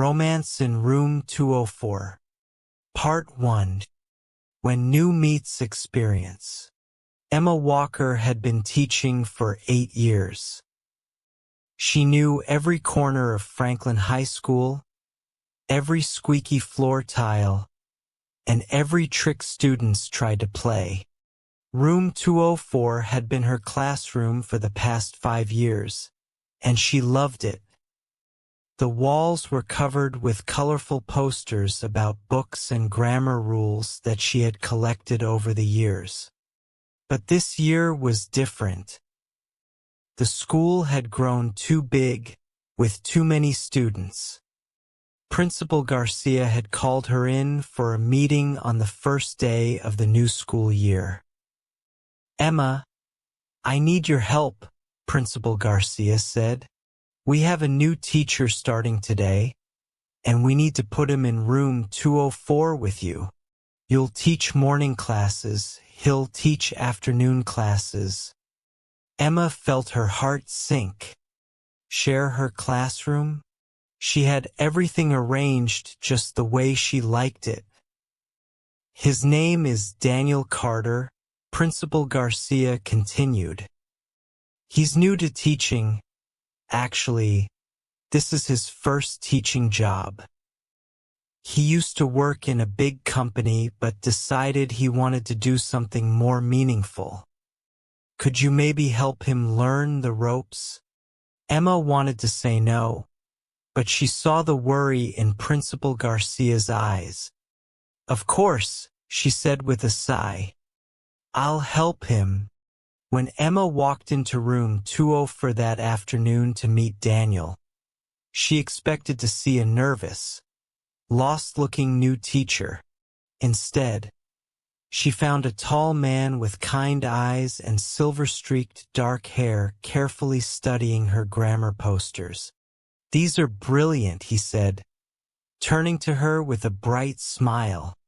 Romance in Room 204. Part 1. When New Meets Experience. Emma Walker had been teaching for 8 years. She knew every corner of Franklin High School, every squeaky floor tile, and every trick students tried to play. Room 204 had been her classroom for the past 5 years, and she loved it. The walls were covered with colorful posters about books and grammar rules that she had collected over the years. But this year was different. The school had grown too big, with too many students. Principal Garcia had called her in for a meeting on the first day of the new school year. "Emma, I need your help," Principal Garcia said. "We have a new teacher starting today, and we need to put him in room 204 with you. You'll teach morning classes, he'll teach afternoon classes." Emma felt her heart sink. Share her classroom? She had everything arranged just the way she liked it. "His name is Daniel Carter," Principal Garcia continued. "He's new to teaching. Actually, this is his first teaching job. He used to work in a big company but decided he wanted to do something more meaningful. Could you maybe help him learn the ropes?" Emma wanted to say no, but she saw the worry in Principal Garcia's eyes. "Of course," she said with a sigh. "I'll help him." When Emma walked into room 204 that afternoon to meet Daniel, she expected to see a nervous, lost-looking new teacher. Instead, she found a tall man with kind eyes and silver-streaked dark hair carefully studying her grammar posters. "These are brilliant," he said, turning to her with a bright smile.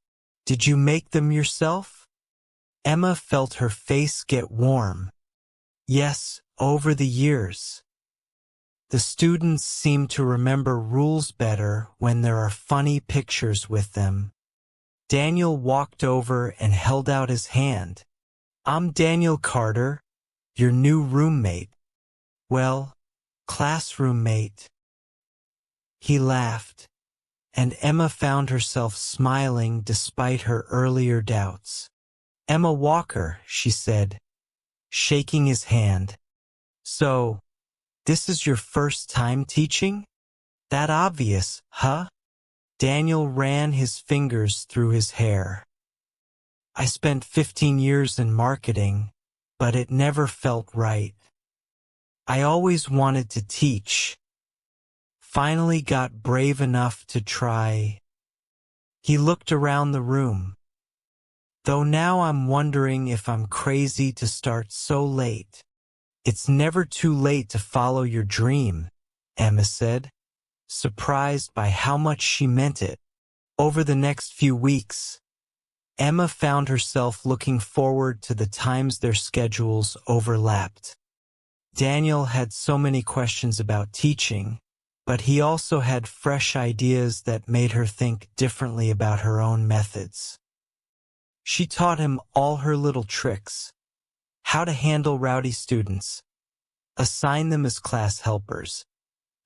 "Did you make them yourself?" Emma felt her face get warm. "Yes, over the years." The students seem to remember rules better when there are funny pictures with them. Daniel walked over and held out his hand. "I'm Daniel Carter, your new roommate. Well, classroom mate." He laughed, and Emma found herself smiling despite her earlier doubts. "Emma Walker," she said, shaking his hand. "So, this is your first time teaching? That obvious, huh?" Daniel ran his fingers through his hair. "I spent 15 years in marketing, but it never felt right. I always wanted to teach. Finally got brave enough to try." He looked around the room. "Though now I'm wondering if I'm crazy to start so late." "It's never too late to follow your dream," Emma said, surprised by how much she meant it. Over the next few weeks, Emma found herself looking forward to the times their schedules overlapped. Daniel had so many questions about teaching, but he also had fresh ideas that made her think differently about her own methods. She taught him all her little tricks: how to handle rowdy students, assign them as class helpers,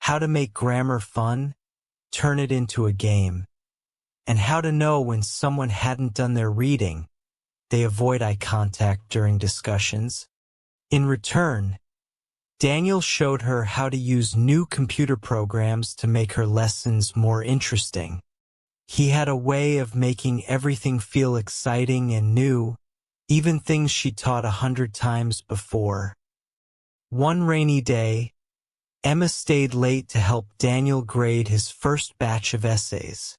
how to make grammar fun, turn it into a game, and how to know when someone hadn't done their reading. They avoid eye contact during discussions. In return, Daniel showed her how to use new computer programs to make her lessons more interesting. He had a way of making everything feel exciting and new, even things she taught 100 times before. One rainy day, Emma stayed late to help Daniel grade his first batch of essays.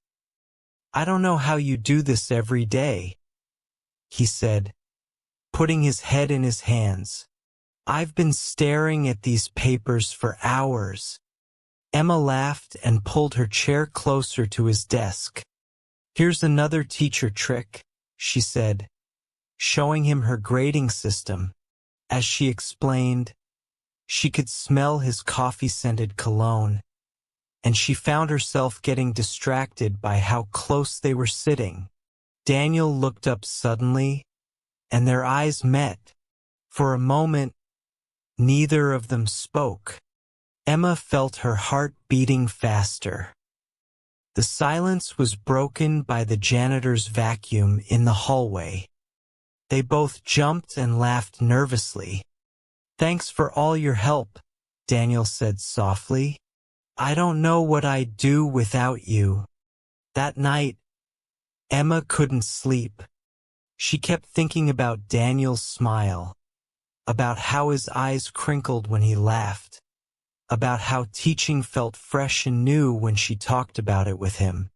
"I don't know how you do this every day," he said, putting his head in his hands. "I've been staring at these papers for hours." Emma laughed and pulled her chair closer to his desk. "Here's another teacher trick," she said, showing him her grading system. As she explained, she could smell his coffee-scented cologne, and she found herself getting distracted by how close they were sitting. Daniel looked up suddenly, and their eyes met. For a moment, neither of them spoke. Emma felt her heart beating faster. The silence was broken by the janitor's vacuum in the hallway. They both jumped and laughed nervously. "Thanks for all your help," Daniel said softly. "I don't know what I'd do without you." That night, Emma couldn't sleep. She kept thinking about Daniel's smile, about how his eyes crinkled when he laughed, about how teaching felt fresh and new when she talked about it with him.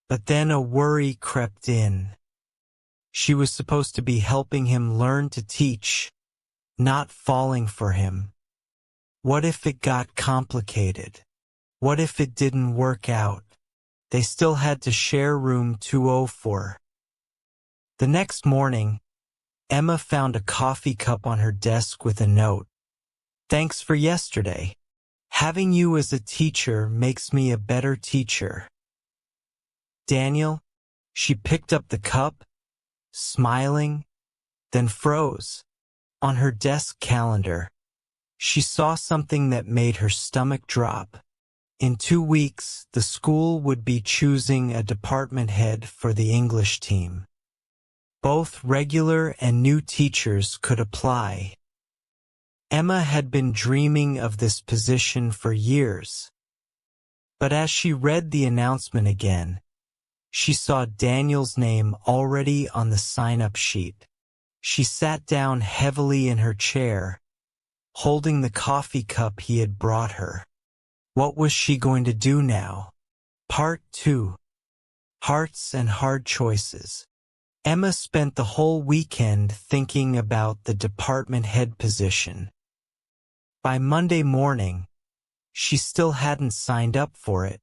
But then a worry crept in. She was supposed to be helping him learn to teach, not falling for him. What if it got complicated? What if it didn't work out? They still had to share room 204. The next morning, Emma found a coffee cup on her desk with a note. "Thanks for yesterday. Having you as a teacher makes me a better teacher." "Daniel," she picked up the cup, smiling, then froze. On her desk calendar, she saw something that made her stomach drop. In 2 weeks, the school would be choosing a department head for the English team. Both regular and new teachers could apply. Emma had been dreaming of this position for years. But as she read the announcement again, she saw Daniel's name already on the sign-up sheet. She sat down heavily in her chair, holding the coffee cup he had brought her. What was she going to do now? Part 2. Hearts and Hard Choices. Emma spent the whole weekend thinking about the department head position. By Monday morning, she still hadn't signed up for it.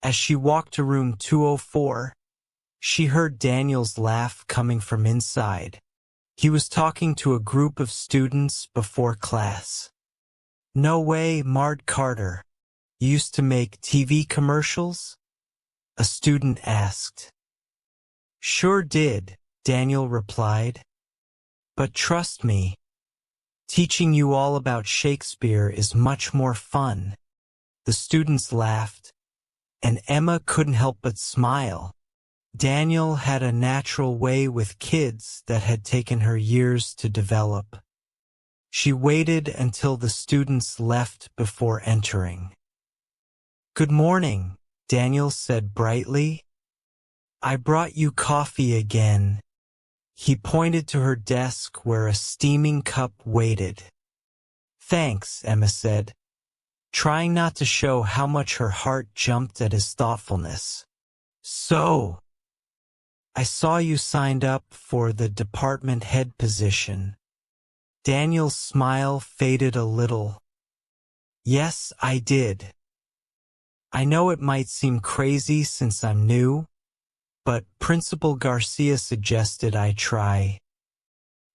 As she walked to room 204, she heard Daniel's laugh coming from inside. He was talking to a group of students before class. "No way, Mard Carter. You used to make TV commercials?" a student asked. "Sure did," Daniel replied. "But trust me, teaching you all about Shakespeare is much more fun." The students laughed, and Emma couldn't help but smile. Daniel had a natural way with kids that had taken her years to develop. She waited until the students left before entering. "Good morning," Daniel said brightly. "I brought you coffee again." He pointed to her desk where a steaming cup waited. "Thanks," Emma said, trying not to show how much her heart jumped at his thoughtfulness. "So, I saw you signed up for the department head position." Daniel's smile faded a little. "Yes, I did. I know it might seem crazy since I'm new, but Principal Garcia suggested I try.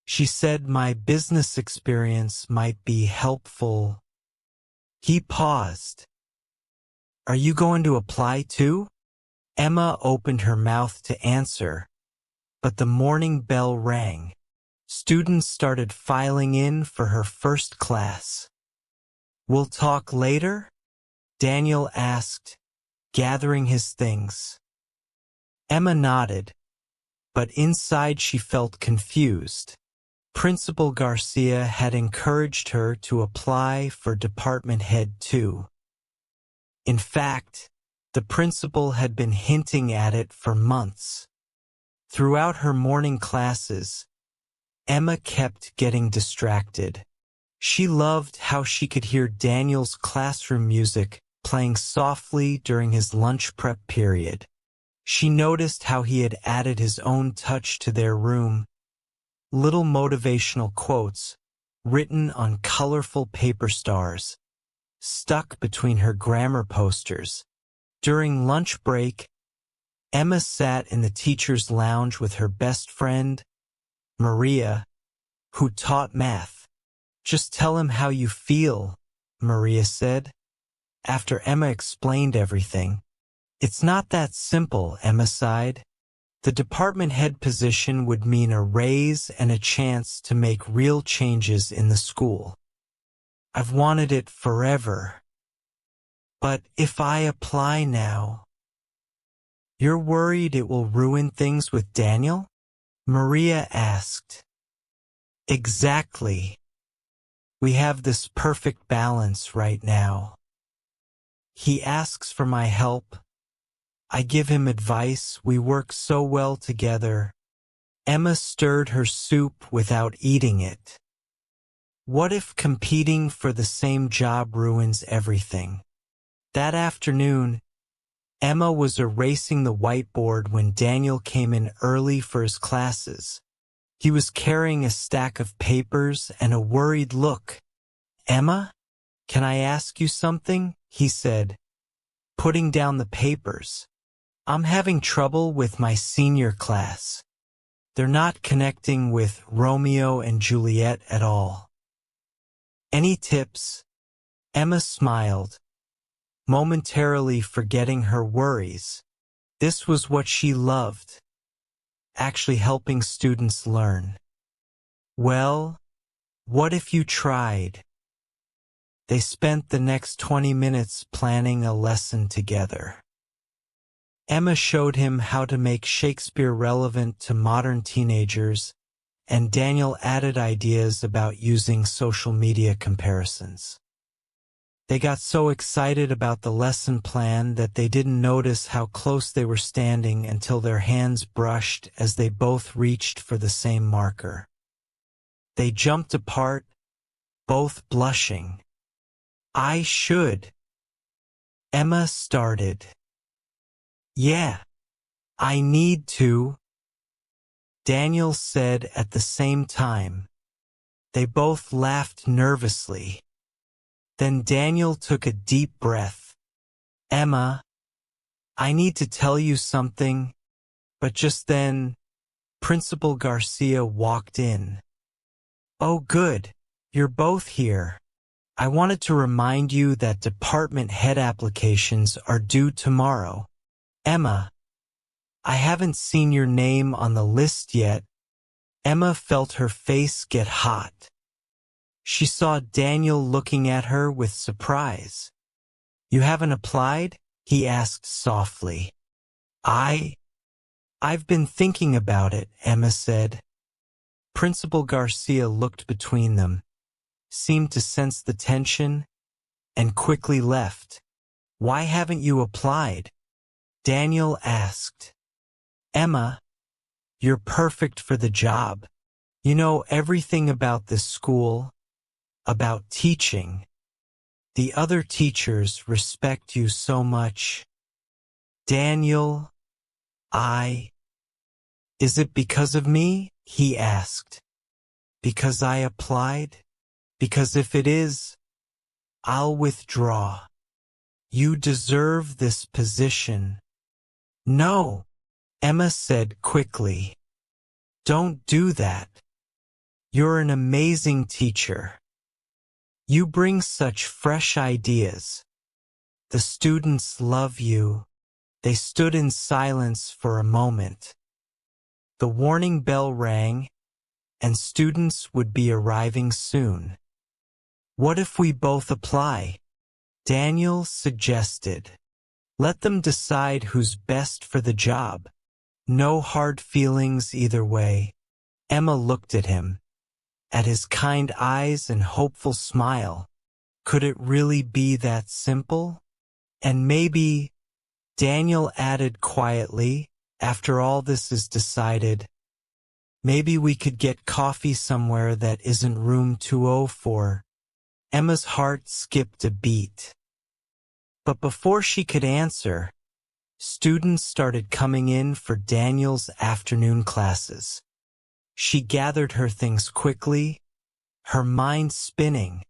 She said my business experience might be helpful." He paused. "Are you going to apply too?" Emma opened her mouth to answer, but the morning bell rang. Students started filing in for her first class. "We'll talk later?" Daniel asked, gathering his things. Emma nodded, but inside she felt confused. Principal Garcia had encouraged her to apply for department head too. In fact, the principal had been hinting at it for months. Throughout her morning classes, Emma kept getting distracted. She loved how she could hear Daniel's classroom music playing softly during his lunch prep period. She noticed how he had added his own touch to their room. Little motivational quotes, written on colorful paper stars, stuck between her grammar posters. During lunch break, Emma sat in the teacher's lounge with her best friend, Maria, who taught math. "Just tell him how you feel," Maria said. after Emma explained everything. It's not that simple, Emma sighed. The department head position would mean a raise and a chance to make real changes in the school. I've wanted it forever. But if I apply now, you're worried it will ruin things with Daniel? Maria asked. Exactly. We have this perfect balance right now. He asks for my help. I give him advice. We work so well together. Emma stirred her soup without eating it. What if competing for the same job ruins everything? That afternoon, Emma was erasing the whiteboard when Daniel came in early for his classes. He was carrying a stack of papers and a worried look. Emma, can I ask you something? He said, putting down the papers. I'm having trouble with my senior class. They're not connecting with Romeo and Juliet at all. Any tips? Emma smiled, momentarily forgetting her worries. This was what she loved, actually helping students learn. Well, what if you tried? They spent the next 20 minutes planning a lesson together. Emma showed him how to make Shakespeare relevant to modern teenagers, and Daniel added ideas about using social media comparisons. They got so excited about the lesson plan that they didn't notice how close they were standing until their hands brushed as they both reached for the same marker. They jumped apart, both blushing. I should. Emma started. Yeah, I need to. Daniel said at the same time. They both laughed nervously. Then Daniel took a deep breath. Emma, I need to tell you something, but just then, Principal Garcia walked in. Oh good, you're both here. I wanted to remind you that department head applications are due tomorrow. Emma, I haven't seen your name on the list yet. Emma felt her face get hot. She saw Daniel looking at her with surprise. You haven't applied? He asked softly. I've been thinking about it, Emma said. Principal Garcia looked between them, seemed to sense the tension, and quickly left. Why haven't you applied? Daniel asked. Emma, you're perfect for the job. You know everything about this school, about teaching. The other teachers respect you so much. Daniel, Is it because of me? He asked. Because I applied? Because if it is, I'll withdraw. You deserve this position. No, Emma said quickly. Don't do that. You're an amazing teacher. You bring such fresh ideas. The students love you. They stood in silence for a moment. The warning bell rang, and students would be arriving soon. What if we both apply? Daniel suggested. Let them decide who's best for the job. No hard feelings either way. Emma looked at him, at his kind eyes and hopeful smile. Could it really be that simple? And maybe, Daniel added quietly, after all this is decided, maybe we could get coffee somewhere that isn't room 204. Emma's heart skipped a beat. But before she could answer, students started coming in for Daniel's afternoon classes. She gathered her things quickly, her mind spinning.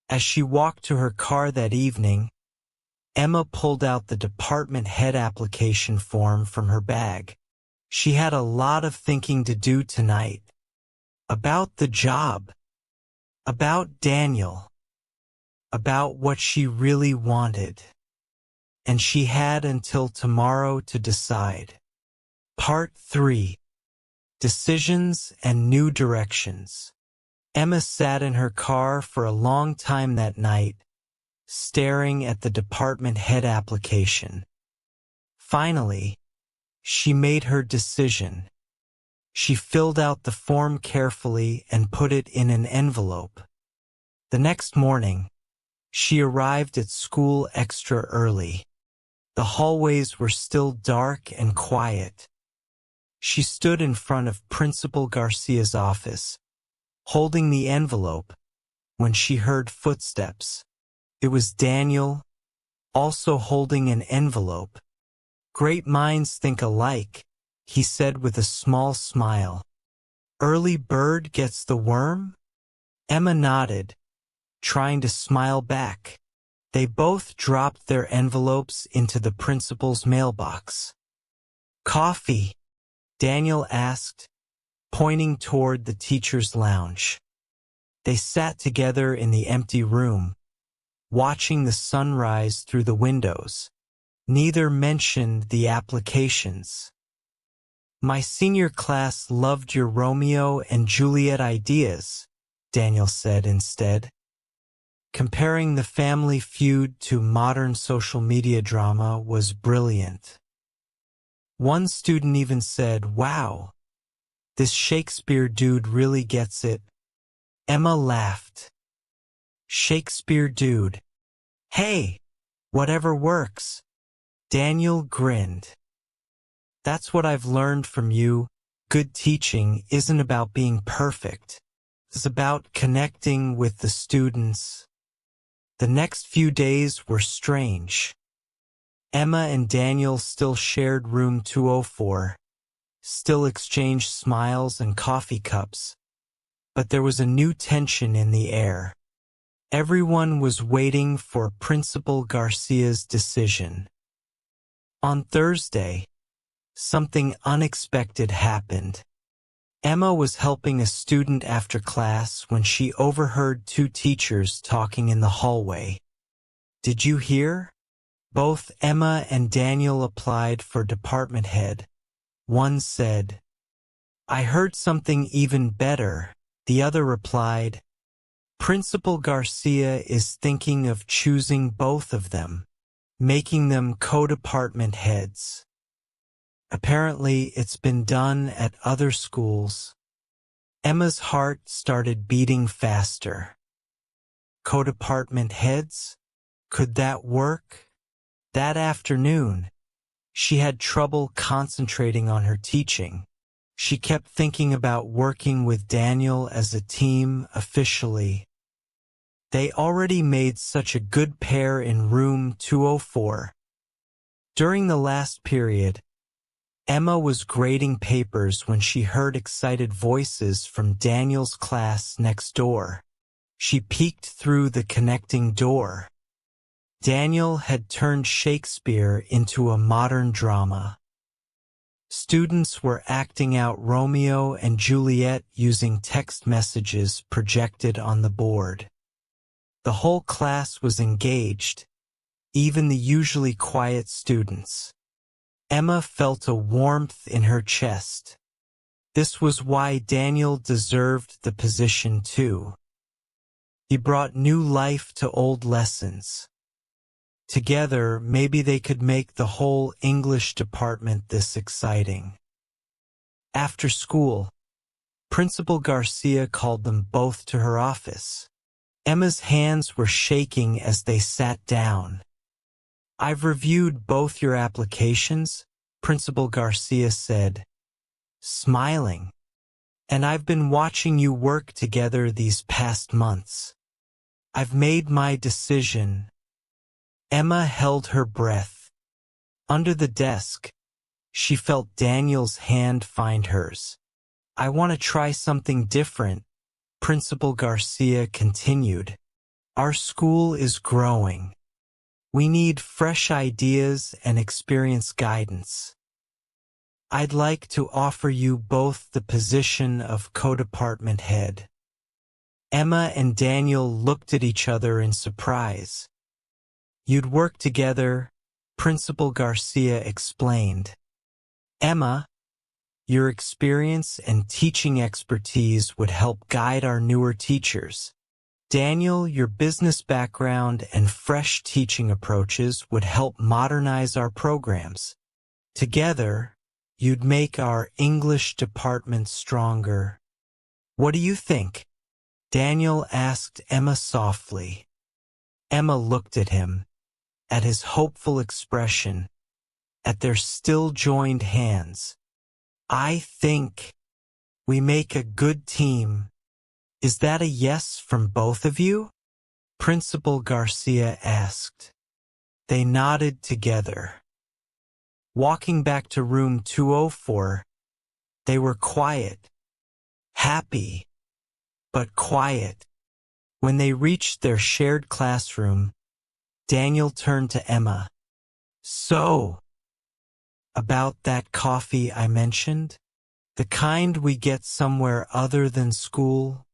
As she walked to her car that evening, Emma pulled out the department head application form from her bag. She had a lot of thinking to do tonight. About the job. About Daniel. about what she really wanted, and she had until tomorrow to decide. Part 3. Decisions and New Directions. Emma sat in her car for a long time that night, staring at the department head application. Finally, she made her decision. She filled out the form carefully and put it in an envelope. The next morning, she arrived at school extra early. The hallways were still dark and quiet. She stood in front of Principal Garcia's office, holding the envelope, when she heard footsteps. It was Daniel, also holding an envelope. "Great minds think alike," he said with a small smile. "Early bird gets the worm?" Emma nodded, trying to smile back. They both dropped their envelopes into the principal's mailbox. "Coffee?" Daniel asked, pointing toward the teacher's lounge. They sat together in the empty room, watching the sunrise through the windows. Neither mentioned the applications. "My senior class loved your Romeo and Juliet ideas," Daniel said instead. "Comparing the family feud to modern social media drama was brilliant." One student even said, "Wow, this Shakespeare dude really gets it." Emma laughed. "Shakespeare dude. Hey, whatever works." Daniel grinned. "That's what I've learned from you. Good teaching isn't about being perfect. It's about connecting with the students." The next few days were strange. Emma and Daniel still shared room 204, still exchanged smiles and coffee cups. But there was a new tension in the air. Everyone was waiting for Principal Garcia's decision. On Thursday, something unexpected happened. Emma was helping a student after class when she overheard two teachers talking in the hallway. "Did you hear?" Both Emma and Daniel applied for department head. One said, "I heard something even better." The other replied, "Principal Garcia is thinking of choosing both of them, making them co-department heads." Apparently, it's been done at other schools. Emma's heart started beating faster. Co-department heads? Could that work? That afternoon, she had trouble concentrating on her teaching. She kept thinking about working with Daniel as a team officially. They already made such a good pair in room 204. During the last period, Emma was grading papers when she heard excited voices from Daniel's class next door. She peeked through the connecting door. Daniel had turned Shakespeare into a modern drama. Students were acting out Romeo and Juliet using text messages projected on the board. The whole class was engaged, even the usually quiet students. Emma felt a warmth in her chest. This was why Daniel deserved the position too. He brought new life to old lessons. Together, maybe they could make the whole English department this exciting. After school, Principal Garcia called them both to her office. Emma's hands were shaking as they sat down. "I've reviewed both your applications," Principal Garcia said, smiling. "And I've been watching you work together these past months. I've made my decision." Emma held her breath. Under the desk, she felt Daniel's hand find hers. "I want to try something different," Principal Garcia continued. "Our school is growing. We need fresh ideas and experienced guidance. I'd like to offer you both the position of co-department head." Emma and Daniel looked at each other in surprise. You'd work together, Principal Garcia explained. Emma, your experience and teaching expertise would help guide our newer teachers. Daniel, your business background and fresh teaching approaches would help modernize our programs. Together, you'd make our English department stronger. What do you think? Daniel asked Emma softly. Emma looked at him, at his hopeful expression, at their still joined hands. I think we make a good team. Is that a yes from both of you? Principal Garcia asked. They nodded together. Walking back to room 204, they were quiet, happy, but quiet. When they reached their shared classroom, Daniel turned to Emma. So, about that coffee I mentioned? The kind we get somewhere other than school?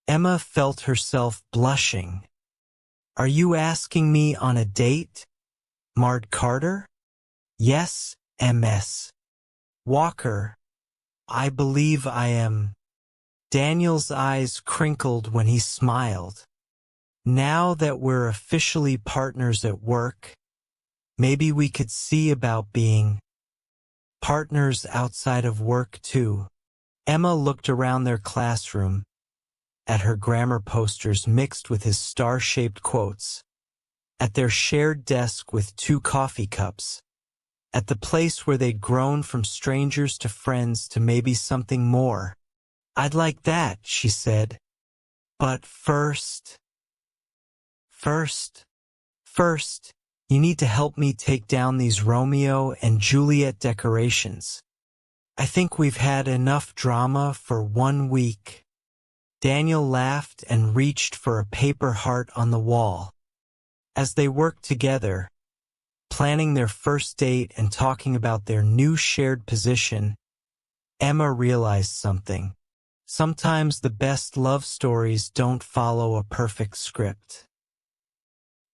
Emma felt herself blushing. Are you asking me on a date? Mard Carter? Yes, Ms. Walker. I believe I am. Daniel's eyes crinkled when he smiled. Now that we're officially partners at work, maybe we could see about being partners outside of work too. Emma looked around their classroom, at her grammar posters mixed with his star-shaped quotes, at their shared desk with 2 coffee cups, at the place where they'd grown from strangers to friends to maybe something more. I'd like that, she said. But first, you need to help me take down these Romeo and Juliet decorations. I think we've had enough drama for 1 week. Daniel laughed and reached for a paper heart on the wall. As they worked together, planning their first date and talking about their new shared position, Emma realized something. Sometimes the best love stories don't follow a perfect script.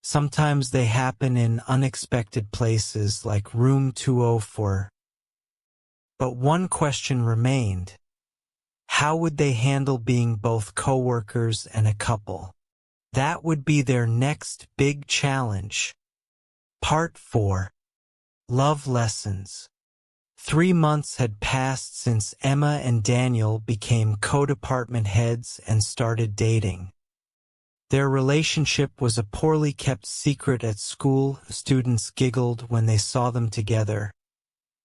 Sometimes they happen in unexpected places like room 204. But one question remained. How would they handle being both coworkers and a couple? That would be their next big challenge. Part 4. Love Lessons. 3 months had passed since Emma and Daniel became co-department heads and started dating. Their relationship was a poorly kept secret at school. Students giggled when they saw them together,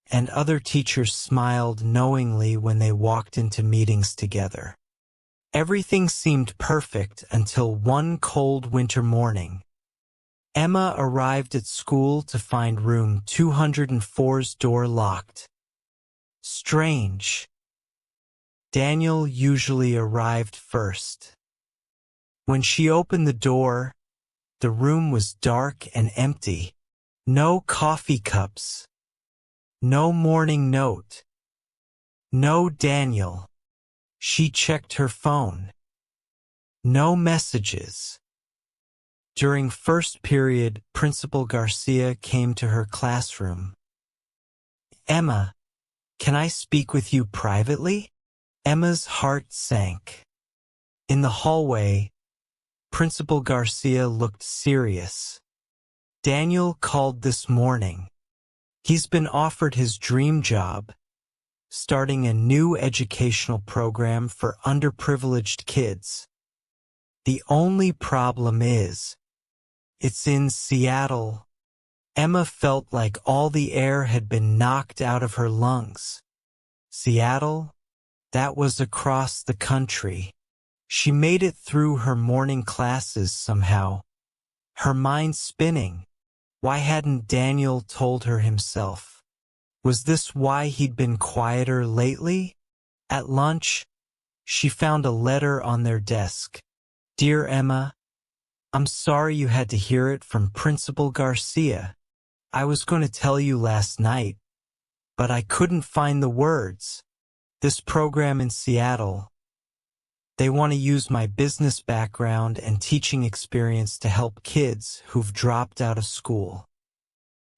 and other teachers smiled knowingly when they walked into meetings together. Everything seemed perfect until one cold winter morning. Emma arrived at school to find room 204's door locked. Strange. Daniel usually arrived first. When she opened the door, the room was dark and empty. No coffee cups. No morning note. No Daniel. She checked her phone. No messages. During first period, Principal Garcia came to her classroom. Emma, can I speak with you privately? Emma's heart sank. In the hallway, Principal Garcia looked serious. Daniel called this morning. He's been offered his dream job, starting a new educational program for underprivileged kids. The only problem is, it's in Seattle. Emma felt like all the air had been knocked out of her lungs. Seattle? That was across the country. She made it through her morning classes somehow, her mind spinning. Why hadn't Daniel told her himself? Was this why he'd been quieter lately? At lunch, she found a letter on their desk. Dear Emma, I'm sorry you had to hear it from Principal Garcia. I was going to tell you last night, but I couldn't find the words. This program in Seattle, They want to use my business background and teaching experience to help kids who've dropped out of school.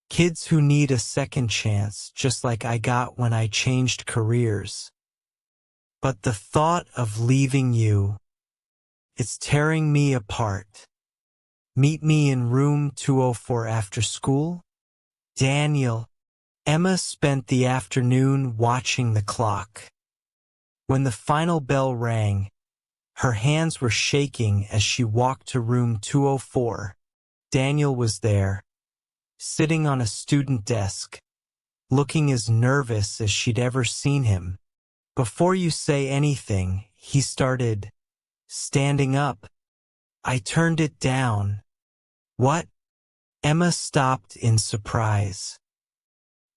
Kids who need a second chance, just like I got when I changed careers. But the thought of leaving you, it's tearing me apart. Meet me in room 204 after school? Daniel. Emma spent the afternoon watching the clock. When the final bell rang, her hands were shaking as she walked to room 204. Daniel was there, sitting on a student desk, looking as nervous as she'd ever seen him. Before you say anything, he started, standing up. I turned it down. What? Emma stopped in surprise.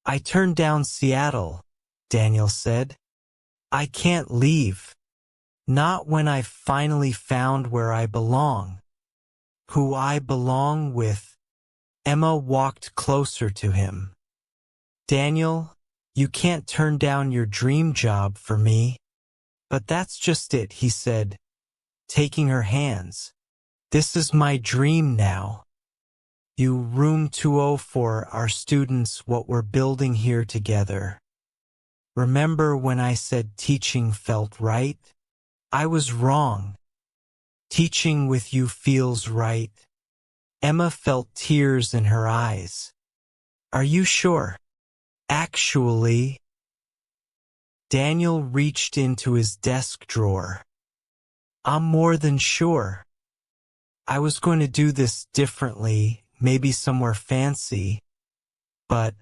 I turned down Seattle, Daniel said. I can't leave. Not when I've finally found where I belong. Who I belong with. Emma walked closer to him. Daniel, you can't turn down your dream job for me. But that's just it, he said, taking her hands. This is my dream now. You, room 204, are students, what we're building here together. Remember when I said teaching felt right? I was wrong. Teaching with you feels right. Emma felt tears in her eyes. Are you sure? Actually, Daniel reached into his desk drawer. I'm more than sure. I was going to do this differently, maybe somewhere fancy, but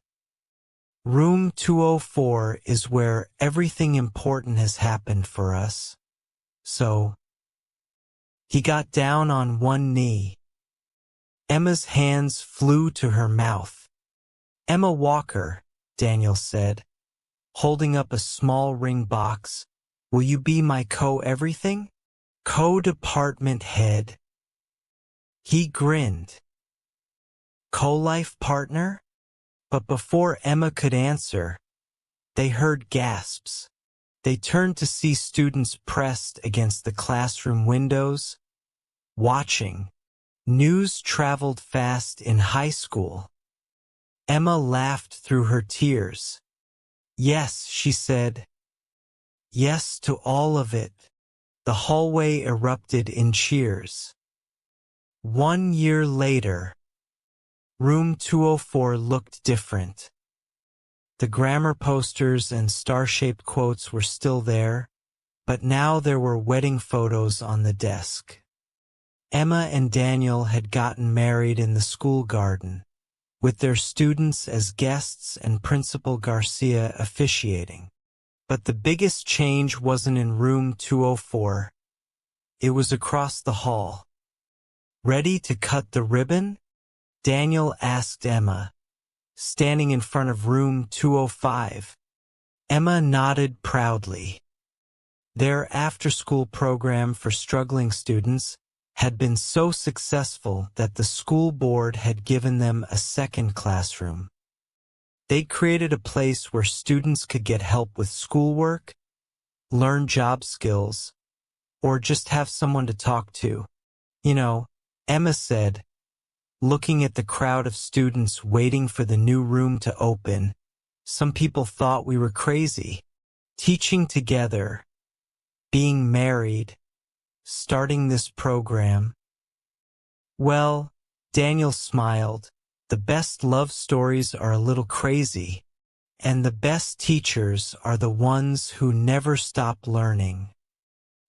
room 204 is where everything important has happened for us. So, he got down on one knee. Emma's hands flew to her mouth. Emma Walker, Daniel said, holding up a small ring box. Will you be my co-everything? Co-department head. He grinned. Co-life partner? But before Emma could answer, they heard gasps. They turned to see students pressed against the classroom windows, watching. News traveled fast in high school. Emma laughed through her tears. Yes, she said. Yes to all of it. The hallway erupted in cheers. 1 year later, room 204 looked different. The grammar posters and star-shaped quotes were still there, but now there were wedding photos on the desk. Emma and Daniel had gotten married in the school garden, with their students as guests and Principal Garcia officiating. But the biggest change wasn't in room 204. It was across the hall. Ready to cut the ribbon? Daniel asked Emma, standing in front of room 205. Emma nodded proudly. Their after-school program for struggling students had been so successful that the school board had given them a second classroom. They'd created a place where students could get help with schoolwork, learn job skills, or just have someone to talk to. You know, Emma said, looking at the crowd of students waiting for the new room to open, some people thought we were crazy. Teaching together, being married, starting this program. Well, Daniel smiled. The best love stories are a little crazy, and the best teachers are the ones who never stop learning.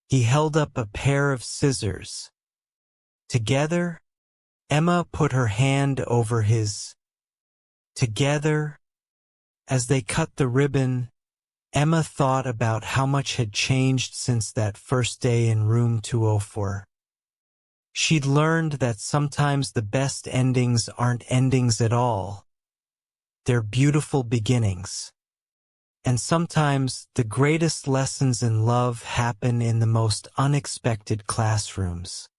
He held up a pair of scissors. Together, Emma put her hand over his. Together, as they cut the ribbon, Emma thought about how much had changed since that first day in room 204. She'd learned that sometimes the best endings aren't endings at all. They're beautiful beginnings. And sometimes the greatest lessons in love happen in the most unexpected classrooms.